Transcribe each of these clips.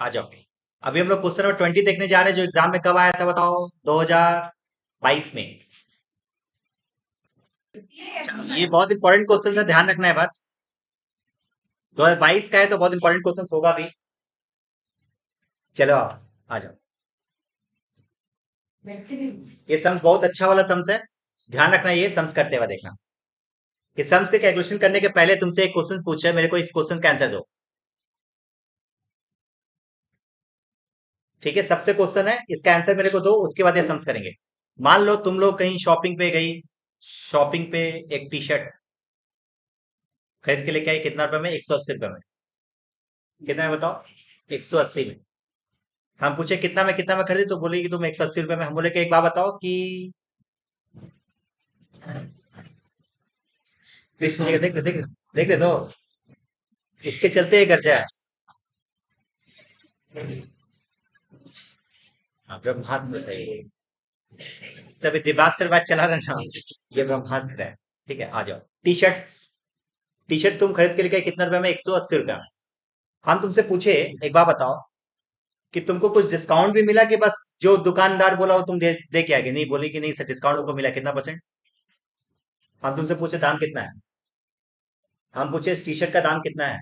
आ जाओ। अभी हम लोग क्वेश्चन नंबर 20 देखने जा रहे हैं, जो एग्जाम में कब आया था बताओ? 2022 में। ये बहुत इंपॉर्टेंट क्वेश्चन है, ध्यान रखना है बात। 2022 का है तो बहुत इंपॉर्टेंट क्वेश्चन होगा भी। चलो आ जाओ। ये सम्स बहुत अच्छा वाला सम्स है, ध्यान रखना। ये सम्स करते हुए देखना। इस सम्स के कैलकुलेशन करने के पहले तुमसे एक क्वेश्चन पूछा है, मेरे को इस क्वेश्चन का आंसर दो। ठीक है, सबसे क्वेश्चन है, इसका आंसर मेरे को दो, उसके बाद ये सम्स करेंगे। मान लो तुम लोग कहीं शॉपिंग पे गई, शॉपिंग पे एक टी शर्ट खरीद के लेके आई, कितना रुपए में? 180 रुपए में। कितना है बताओ? 180 में। हम पूछे कितना में खरीदे, तो बोले कि तुम 180 रुपए में। हम बोले कि एक बात बताओ कि कृष्ण जी का देख देख देख रहे तो इसके चलते ये खर्चा है। हाँ, ब्रह्मास्त्र है ये। तभी दिवास्त्र बात चला रहा ना, ये ब्रह्मास्त्र है। ठीक है, आ जाओ। टी शर्ट, टी शर्ट तुम खरीद के लेके आए कितना रुपए में? 180 रुपए में। हम तुमसे पूछे, एक बात बताओ कि तुमको कुछ डिस्काउंट भी मिला कि बस जो दुकानदार बोला वो तुम दे के आ गए? नहीं, बोली कि नहीं सर, डिस्काउंट तुमको मिला, कितना परसेंट? हम तुमसे पूछे दाम कितना है, हम पूछे इस टी शर्ट का दाम कितना है,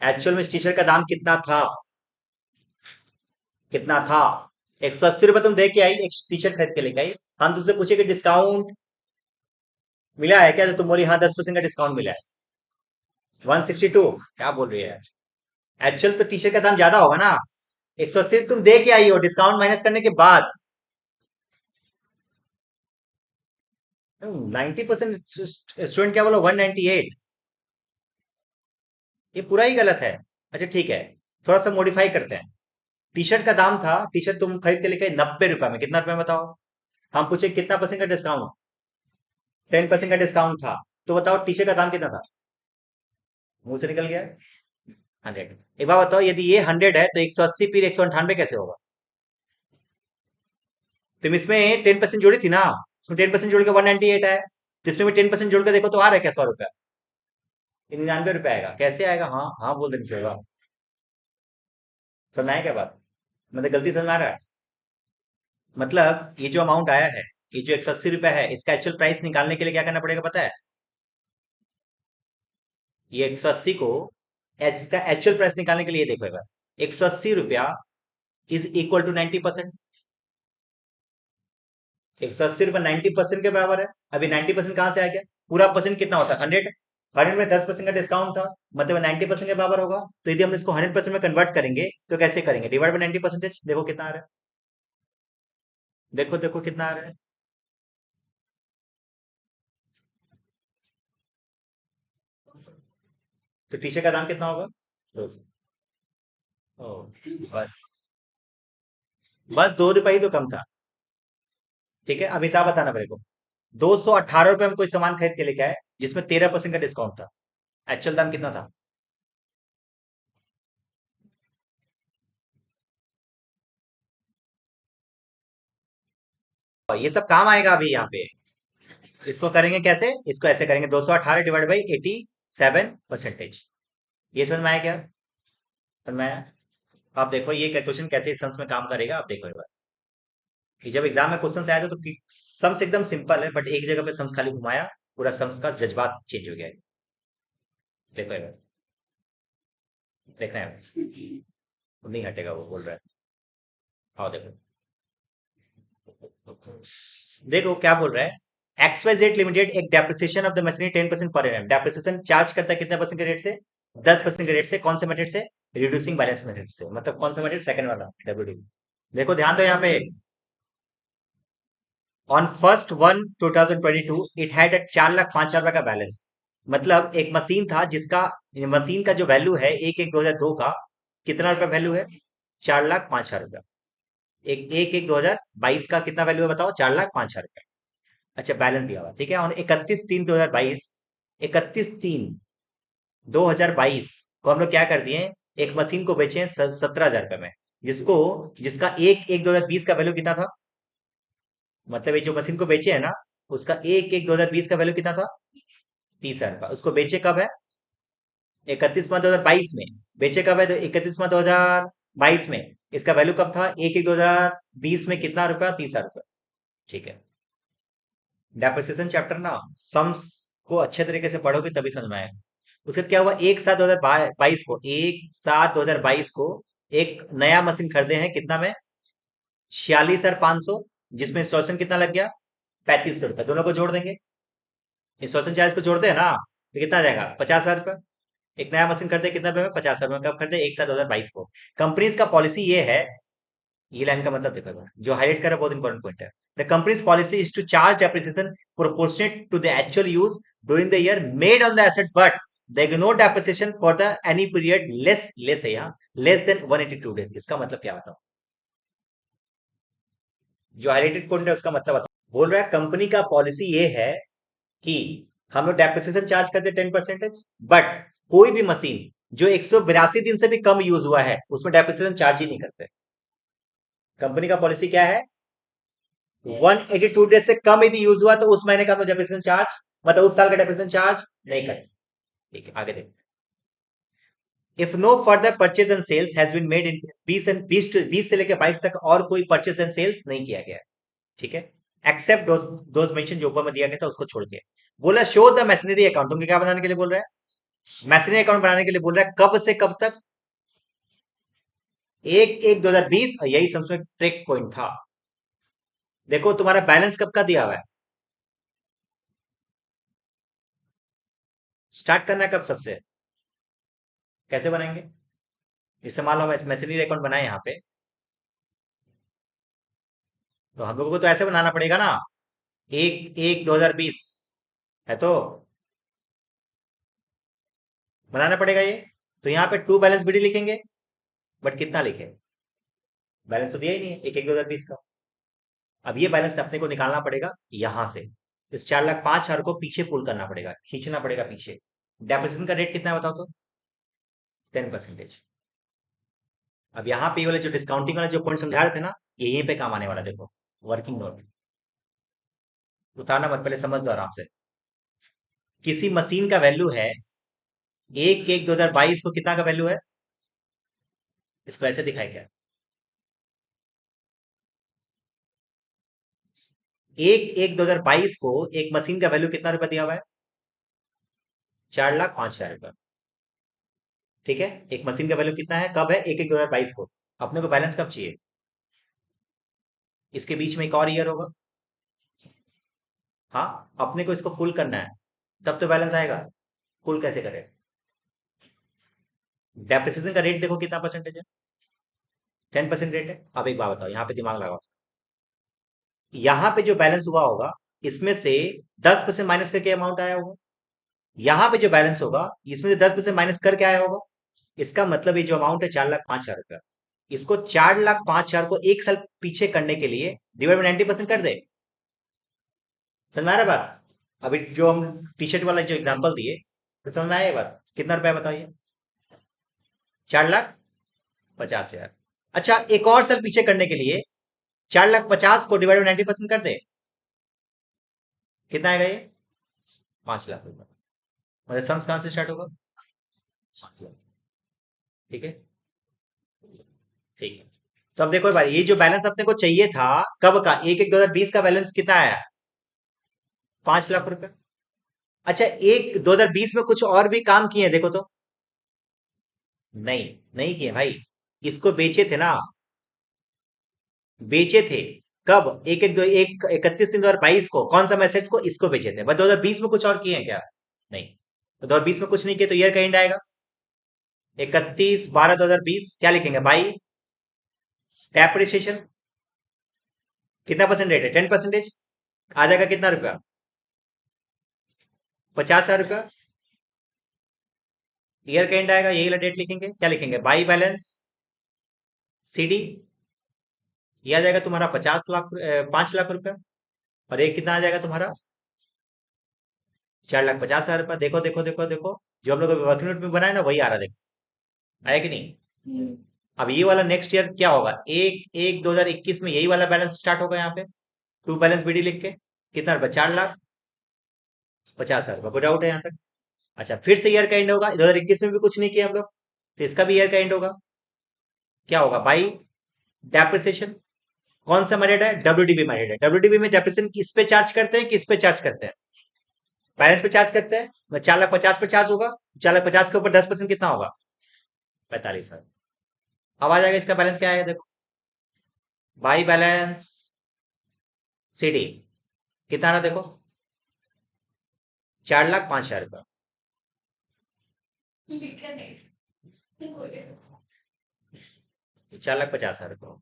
एक्चुअल में इस टी शर्ट का दाम कितना था? कितना था? 180 रुपए तुम दे के आई, एक टी शर्ट खरीद के लेके आई। हम तुमसे पूछे कि डिस्काउंट मिला है क्या, तो तुम बोली हाँ 10% का डिस्काउंट मिला है। 162? क्या बोल रही है? एक्चुअल तो टी शर्ट का दाम ज्यादा होगा ना। 180 तुम दे के आई हो, डिस्काउंट माइनस करने के बाद। 90% स्टूडेंट क्या बोला? 198। ये पूरा ही गलत है। अच्छा ठीक है, थोड़ा सा मॉडिफाई करते हैं। टी शर्ट का दाम था, टी शर्ट तुम खरीद के लेके 90 रुपए में, कितना रुपए में बताओ? हम पूछे कितना परसेंट का डिस्काउंट? 10% का डिस्काउंट था। तो बताओ टी शर्ट का दाम कितना था? मुंह से निकल गया। 100। एक बार बताओ, यदि ये 100 है तो 180 फिर 198 कैसे होगा? तुम इसमें 10% जोड़ी थी ना, उसमें 10% जोड़ के 198 है, तो इसमें भी 10% जोड़ के देखो तो आ रहा है क्या? 100 रुपया, 99 रुपया आएगा। कैसे आएगा? हाँ हाँ बोल देने से होगा। समझ में आया क्या बात? मतलब गलती समझ में आ रहा है? मतलब ये जो अमाउंट आया है, ये जो 180 रुपया है, इसका एक्चुअल प्राइस निकालने के लिए क्या करना पड़ेगा पता है? ये 180 को इसका एक्चुअल प्राइस निकालने के लिए देखो एक बार। 180 रुपया इज इक्वल टू 90%। 180 रुपया 90% के बराबर है। अभी 90% कहां से आ गया? पूरा परसेंट कितना होता है? 100। 100 में 10% का डिस्काउंट था, मतलब 90% के बराबर होगा। तो यदि हम इसको 100% में कन्वर्ट करेंगे तो कैसे करेंगे? Divide by 90%। देखो कितना आ रहा है, देखो देखो कितना आ रहा है। तो टी शर्ट का दाम कितना होगा? 200। ओ, बस, बस 2 रुपए ही तो कम था। ठीक है, अब हिसाब बताना मेरे को। 218 रुपए में कोई सामान खरीद के लेके आए, जिसमें 13% का डिस्काउंट था। एक्चुअल दाम कितना था? और ये सब काम आएगा अभी यहाँ पे। इसको करेंगे कैसे? इसको ऐसे करेंगे, 218 डिवाइड बाई 87%। ये समझ में आया क्या? समझ में आया? आप देखो ये कैलकुलेशन कैसे इस सम्स में काम करेगा, आप देखो एक बार। कि जब एग्जाम में क्वेश्चन आया था तो सम्स एकदम सिंपल है, बट एक जगह पे सम्स खाली घुमाया, पूरा सम्स का जज्बात चेंज हो गया है। देखो एक बार, देखना है। वो नहीं हटेगा, वो बोल रहा है। आओ देखो, देखो क्या बोल रहा है। एक्स वाई जेड लिमिटेड एक depreciation of the machinery 10% per annum. Depreciation charge करता है कितने परसेंट के रेट से? 10% के रेट से। कौन से मेथड से? रिड्यूसिंग बैलेंस मेथड से। मतलब कौन सा मेथड? सेकंड वाला, डब्ल्यूडी। देखो ध्यान दो यहाँ पे। ऑन 1 January 2022 इट हैड 4,05,000 रुपए का बैलेंस। मतलब एक मशीन था जिसका, मशीन का जो वैल्यू है 1/1/2002 का, कितना रुपया वैल्यू है? 4,05,000 रुपया। एक एक 2022 का कितना वैल्यू है बताओ? 4,05,000 रुपया। अच्छा, बैलेंस दिया हुआ ठीक है। और 31/3/2022, 31/3/2022 को हम लोग क्या कर दिए? एक मशीन को बेचे 17,000 रुपए में, जिसको, जिसका 1/1/2020 का वैल्यू कितना था? मतलब ये जो मशीन को बेचे है ना, उसका 1/1/2020 का वैल्यू कितना था? 30,000 रुपया। उसको बेचे कब है? 31 मार्च 2022 में। बेचे कब है? तो 31 मई 2022 में। इसका वैल्यू कब था? 1/1/2020 में कितना रुपया? 30,000 रुपया। ठीक है। डेप्रिसिएशन चैप्टर ना सम्स को अच्छे तरीके से पढ़ोगे तभी समझ में आएगा। उसके बाद क्या हुआ? 1/7/2022 को एक नया मशीन खरीदे हैं, कितना में? 46,500। जिसमें इंस्टॉलेशन कितना लग गया? 3500 रुपये। दोनों को जोड़ देंगे, इंस्टॉलेशन चार्ज को जोड़ते हैं ना, तो कितना आ जाएगा? 50,000 रुपये। एक नया मशीन खरीदे कितना रुपये में? 50,000 रुपये। कब खरीदे? 1/7/2022 को। कंपनीज का पॉलिसी ये है, ये लाइन का मतलब देखो एक बार, जो हाईलाइट कर रहा है बहुत इंपॉर्टेंट पॉइंट है। The company's policy is to charge depreciation proportionate to the actual use during the year made on the asset, but they ignore depreciation for the any period less है यहाँ, less than 182 days। इसका मतलब क्या बताओ? जो highlighted point है उसका मतलब बताओ। बोल रहा है कंपनी का पॉलिसी ये है कि हम लोग डेप्रिसिएशन चार्ज करते 10%, बट कोई भी मशीन जो 182 दिन से भी कम यूज हुआ है उसमें डेप्रिसिएशन चार्ज ही नहीं करते। कंपनी का पॉलिसी क्या है? 182 डेज से कम यदि यूज हुआ तो उस महीने का डेप्रिसिएशन चार्ज, मतलब उस साल का डेप्रिसिएशन चार्ज नहीं करें। ठीक है, आगे देखते। If no further purchase and sales has been made in 20 से लेकर 22 तक और कोई परचेज एंड सेल्स नहीं किया गया। ठीक है, एक्सेप्ट दोज मेंशन जो ऊपर में दिया गया था उसको छोड़ के। बोला शो द मैशनरी अकाउंट, तुमको क्या बनाने के लिए बोल रहा है? मैशनरी अकाउंट बनाने के लिए बोल रहा है। कब से कब तक? 1/1/2020। यही सबसे ट्रिक पॉइंट था। देखो तुम्हारा बैलेंस कब का दिया हुआ है, स्टार्ट करना है कब सबसे? कैसे बनाएंगे? जैसे मान लो हम मैशनरी अकाउंट बनाए यहाँ पे, तो हम लोगों को तो ऐसे बनाना पड़ेगा ना, 1/1/2020 है तो बनाना पड़ेगा ये। तो यहाँ पे टू बैलेंस बीडी लिखेंगे, बट कितना लिखे? बैलेंस तो दिया ही नहीं है 1/1/2020 का। अब ये बैलेंस अपने को निकालना पड़ेगा यहां से। इस 4,05,000 को पीछे पुल करना पड़ेगा, खींचना पड़ेगा पीछे। डेप्रिसिएशन का रेट कितना है बताओ तो? 10%। अब यहाँ पे ये वाले जो डिस्काउंटिंग वाला जो पॉइंट समझा रहे थे ना, ये यहीं पे काम आने वाला। देखो वर्किंग नोट उतारना मत, पहले समझ लो आराम से। किसी मशीन का वैल्यू है 1/1/2022 को, कितना का वैल्यू है? इसको ऐसे दिखाए क्या? 1/1/2022 को एक मशीन का वैल्यू कितना रुपया दिया हुआ है? 4,05,000 रुपया। ठीक है, एक मशीन का वैल्यू कितना है, कब है? 1/1/2022 को। अपने को बैलेंस कब चाहिए? इसके बीच में एक और ईयर होगा। हाँ, अपने को इसको फुल करना है, तब तो बैलेंस आएगा। फुल कैसे करें? डेप्रिसिएशन का रेट देखो कितना परसेंटेज है? 10% रेट है। अब एक बात बताओ, यहाँ पे दिमाग लगाओ। यहाँ पे जो बैलेंस हुआ होगा, इसमें से 10% माइनस करके अमाउंट आया होगा। यहाँ पे जो बैलेंस होगा, इसमें से 10% माइनस करके आया होगा। इसका मतलब ये जो अमाउंट है 4,05,000 रुपया, इसको 4,05,000 को एक साल पीछे करने के लिए डिवाइड बाई 90% कर दे। समझ में आ रहा है बात? अभी जो हम टी शर्ट वाला जो एग्जांपल दिए, तो समझ में आया ये बात? कितना रुपया बताइए? 4,50,000। अच्छा, एक और साल पीछे करने के लिए 4,50,000 को डिवाइड बाई 90% कर दे, कितना आएगा ये? 5,00,000 रुपया। मतलब सम्स कहां से स्टार्ट होगा? 5,00,000। ठीक है, ठीक है। तो अब देखो भाई, ये जो बैलेंस अपने को चाहिए था, कब का? 1/1/2020 का बैलेंस कितना आया? 5,00,000 रुपया। अच्छा, 1/2020 में कुछ और भी काम किए हैं देखो तो? नहीं, नहीं किए भाई। इसको बेचे थे ना, बेचे थे। कब? एक एक दो एक 31/3/2022 को। कौन सा मैसेज को? इसको बेचे थे। बस 2020 में कुछ और किए हैं क्या? नहीं। तो 2020 में कुछ नहीं किया तो ईयर का एंड आएगा 31/12/2020। क्या लिखेंगे? By depreciation. कितना परसेंट रेट है? 10%। आ जाएगा कितना रुपया? 50,000 रुपया। ईयर का एंड आएगा, यही वाला डेट लिखेंगे। क्या लिखेंगे? By balance CD. ये आ जाएगा तुम्हारा 5,00,000 रुपया। और एक कितना आ जाएगा तुम्हारा? 4,50,000 रुपया। देखो देखो देखो देखो, जो हम लोग वर्किंग नोट में बनाए ना वही आ रहा है, देखो आया कि नहीं? अब ये वाला नेक्स्ट ईयर क्या होगा? 1/1/2021 में यही वाला बैलेंस स्टार्ट होगा यहाँ पे। टू बैलेंस बीडी लिख के कितना रुपया? 4,50,000 रुपया। कोई डाउट है यहाँ तक? अच्छा, फिर से ईयर का एंड होगा। 2021 में भी कुछ नहीं किया हम लोग, तो इसका भी ईयर का एंड होगा। क्या होगा बाई डेप्रिसिएशन। कौन सा मेथड है? डब्ल्यूडीबी मेथड है। डब्ल्यूडीबी में डेप्रिसिएशन किस पे चार्ज करते हैं, किस पे चार्ज करते हैं? बैलेंस पे चार्ज करते हैं। 4,50,000 पे चार्ज होगा। 4,50,000 के ऊपर 10% कितना होगा? 45,000। अब आ जाएगा इसका बैलेंस क्या आएगा देखो। बाई बैलेंस सीडी कितना रहा देखो, 4,05,000 रुपया। 4,50,000 रुपया।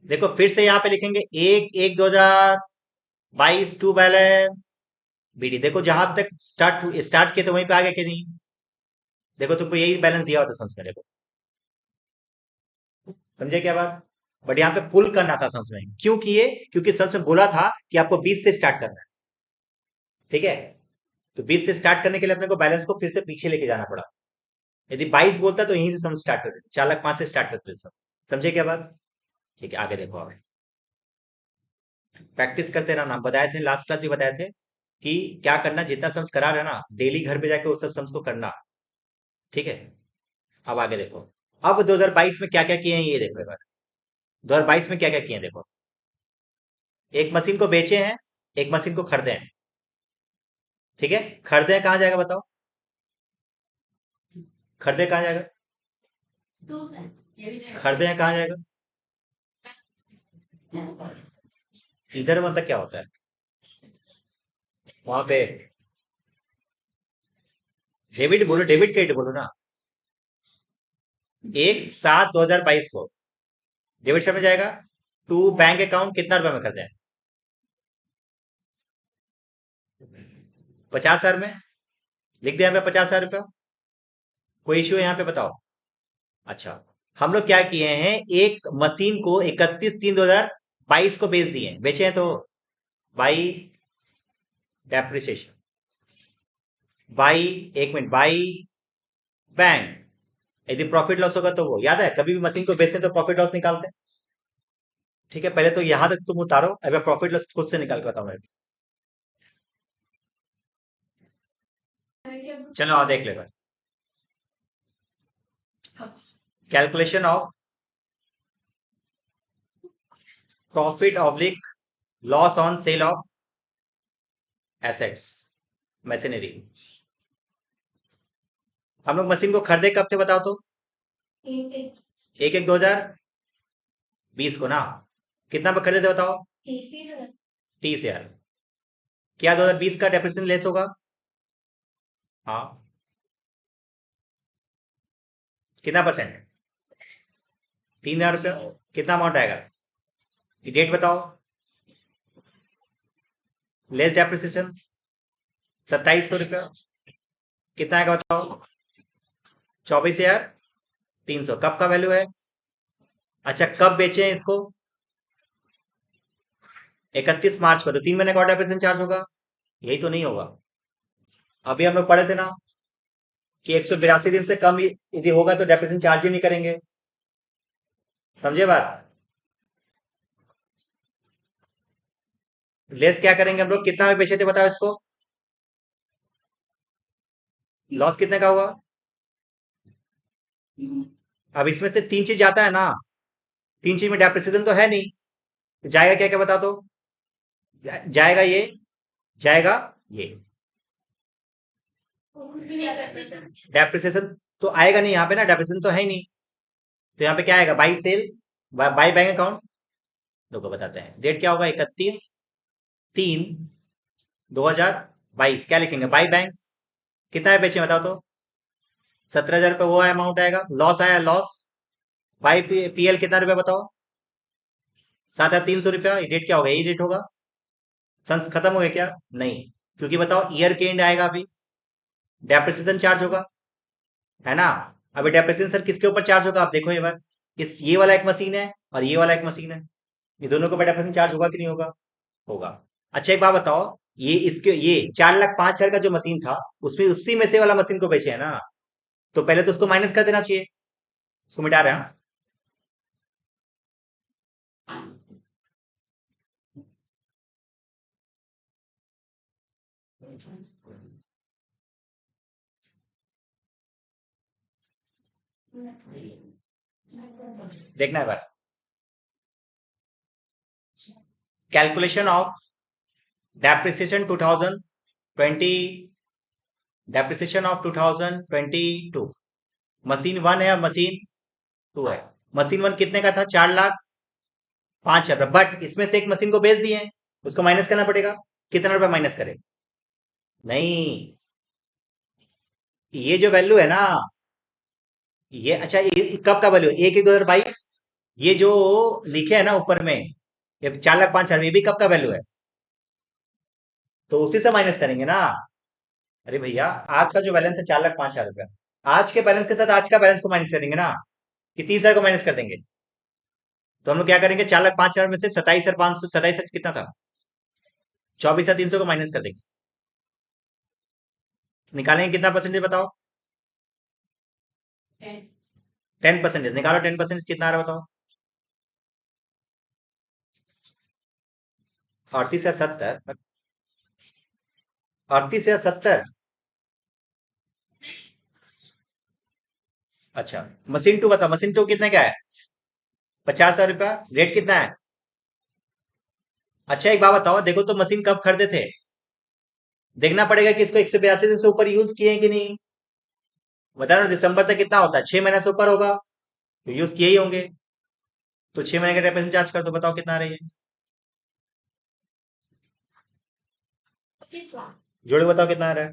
देखो फिर से यहाँ पे लिखेंगे 1/1/2022 टू बैलेंस बीडी। देखो जहां तक स्टार्ट किए थे वहीं पे आ गया कि नहीं? देखो तुमको यही बैलेंस दिया होता संस में, देखो समझे क्या बात? बट यहाँ पे पुल करना था संस में, क्यों किए? क्योंकि संस में बोला था कि आपको 20 से स्टार्ट करना है। ठीक है, तो 20 से स्टार्ट करने के लिए अपने को बैलेंस को फिर से पीछे लेके जाना पड़ा। यदि 22 बोलता तो यहीं से हम स्टार्ट करते, 4,05,000 से स्टार्ट करते सब। समझे क्या बात? ठीक है, आगे देखो। आगे प्रैक्टिस करते रहना, बताए थे लास्ट क्लास ही बताए थे कि क्या करना, जितना सम्स करा रहे ना डेली घर पे जाके वो सब सम्स को करना। ठीक है, अब आगे देखो। अब 2022 में क्या क्या किए हैं ये देखो एक बार। 2022 में क्या क्या किए हैं देखो। एक मशीन को बेचे हैं, एक मशीन को खरीदे हैं। ठीक है, खरीदे हैं कहाँ जाएगा बताओ? खरीदे कहाँ जाएगा? खरीदे हैं कहाँ जाएगा? इधर मतलब क्या होता है वहां पे? डेबिट बोलो, डेबिट क्रेडिट बोलो ना। 1/7/2022 को डेबिट साइड में जाएगा टू बैंक अकाउंट, कितना रुपए में खरीदे हैं? 50,000 में। लिख दिया यहाँ पे 50,000 रुपया। कोई इश्यू है यहाँ पे बताओ? अच्छा, हम लोग क्या किए हैं, एक मशीन को 31/3/2022 को बेच दिए, बेचे हैं तो बाई डेप्रिसिएशन, बाई, एक मिनट, बाई बैंक। यदि प्रॉफिट लॉस होगा तो वो याद है, कभी भी मशीन को बेचते हैं तो प्रॉफिट लॉस निकालते हैं। ठीक है, पहले तो यहां तक तुम उतारो, अब प्रॉफिट लॉस खुद से निकाल के बताओ मैं। चलो आओ देख ले। Calculation of profit oblique loss on sale of assets machinery. हम लोग मशीन को खरीदे कब थे बताओ तो? 1/1/2020 को ना। कितना पे खरीदे थे बताओ? 30,000। क्या 2020 का डेप्रिसिएशन लेस होगा? हाँ, कितना परसेंट? 3,000 रुपया। कितना अमाउंट आएगा? डेट बताओ। लेस डेप्रिसिएशन 2,700 रुपया। कितना आएगा बताओ? 24,300। कब का वैल्यू है? अच्छा, कब बेचे हैं इसको? 31 मार्च को, तो 3 महीने का और डेप्रिसिएशन चार्ज होगा? यही तो नहीं होगा। अभी हम लोग पढ़े थे ना कि 182 दिन से कम यदि होगा तो डेप्रिसिएशन चार्ज ही नहीं करेंगे। समझे बात? लेस क्या करेंगे हम लोग, कितना में बेचे थे बताओ इसको? लॉस कितने का हुआ? अब इसमें से 3 चीज जाता है ना, 3 चीज में डेप्रिसिएशन तो है नहीं। जाएगा क्या क्या बता दो? जाएगा ये, जाएगा ये। डेप्रिसिएशन तो आएगा नहीं यहाँ पे ना, डेप्रिसिएशन तो है ही नहीं। तो यहाँ पे क्या आएगा? By sale, by bank account. लोगों बताते हैं डेट क्या होगा, 31/3/2022। क्या लिखेंगे? By bank. कितना है बेचे बताओ तो? 17,000 रुपये वो अमाउंट आएगा। लॉस आया, लॉस। बाई पीएल कितना रुपया बताओ? 7,300 रुपया। ये डेट क्या होगा? यही डेट होगा। संस खत्म हो गया क्या? नहीं, क्योंकि बताओ ईयर के एंड आएगा, अभी डेप्रिसिएशन चार्ज होगा, है ना? अभी डेप्रिसिएशन सर किसके ऊपर चार्ज होगा आप देखो एक बार। इस ये वाला एक मशीन है और ये वाला एक मशीन है, ये दोनों के ऊपर डेप्रिसिएशन चार्ज होगा कि नहीं होगा? होगा। अच्छा एक बात बताओ, ये 4,05,000 का जो मशीन था उसमें उसी में से वाला मशीन को बेचे है ना, तो पहले तो उसको माइनस कर देना चाहिए। उसको मिटा रहे हैं। देखना है बार calculation of depreciation 2020 depreciation of 2022 machine one है और मशीन टू है। मशीन वन कितने का था? 4,05,000 बट इसमें से एक मशीन को बेच दिए, उसको माइनस करना पड़ेगा। कितना रुपए माइनस करें? नहीं, ये जो वैल्यू है ना, ये अच्छा ये कब का वैल्यू? 1/1/2022। ये जो लिखे है ना ऊपर में, ये 4,05,000 ये भी कब का वैल्यू है? तो उसी से माइनस करेंगे ना। अरे भैया, आज का जो बैलेंस है 4,05,000 रुपया, आज के बैलेंस के साथ आज का बैलेंस को माइनस करेंगे ना, कि 30,000 को माइनस कर देंगे। तो हम लोग क्या करेंगे? 4,05,000 में से 27,500, 27 कितना था? 24,300 को माइनस कर देंगे। निकालेंगे कितना परसेंटेज बताओ? 10% निकालो। 10% कितना आ रहा है बताओ? 38 या 70? 38 या 70? अच्छा, मशीन टू बताओ, मशीन टू कितने का है? 50,000 रुपया। रेट कितना है? अच्छा एक बात बताओ, देखो तो मशीन कब खरीदे थे? देखना पड़ेगा कि इसको 182 दिन से ऊपर यूज किए हैं कि नहीं। बता रहा दिसंबर तक कितना होता है? 6 महीने से ऊपर होगा तो यूज किए ही होंगे। तो 6 महीने का डेप्रिसिएशन चार्ज कर दो, बताओ कितना आ रही है? जोड़े बताओ कितना आ रहा है?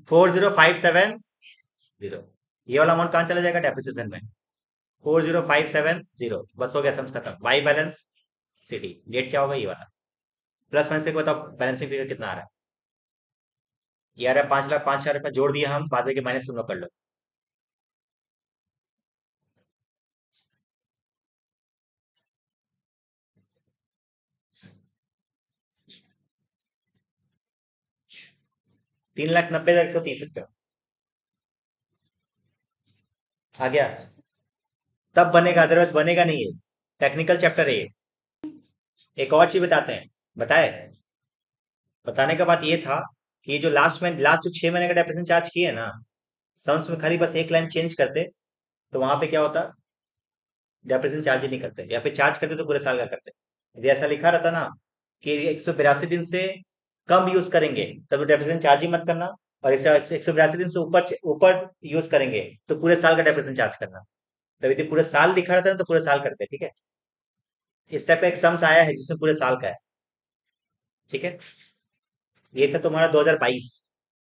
40,570। ये वाला अमाउंट कहाँ चला जाएगा डेप्रिसिएशन में? 40,570। बस हो गया, समझ खत्म। By balance C D date क्या होगा? ये वाला। प्लस माइनस करके बताओ बैलेंसिंग फिगर कितना आ रहा है? ये आ रहा है 5,05,000 रुपया। जोड़ दिया हम, बाद में के माइनस तुम लोग कर लो। 3,90,130 रुपया आ गया। तब बनेगा, अदरवाइज बनेगा नहीं। है टेक्निकल चैप्टर है ये। एक और चीज बताते हैं। बताए? बताने का बात ये था कि ये जो लास्ट जो 6 महीने का डेप्रिसिएशन चार्ज किए ना, सम्स में खाली बस एक लाइन चेंज करते तो वहां पे क्या होता? डेप्रिसिएशन चार्ज ही नहीं करते, या फिर चार्ज करते तो पूरे साल का करते। यदि ऐसा लिखा रहता ना कि 182 दिन से कम यूज करेंगे तब डेप्रिसिएशन चार्ज ही मत करना, और 182 दिन से ऊपर ऊपर यूज करेंगे तो पूरे साल का डेप्रिसिएशन चार्ज करना। तब यदि पूरे साल लिखा रहता है ना तो पूरे साल करते, ठीक है। इस टाइप का एक सम्स आया है जिसमें पूरे साल का है, ठीक है। ये था तुम्हारा 2022।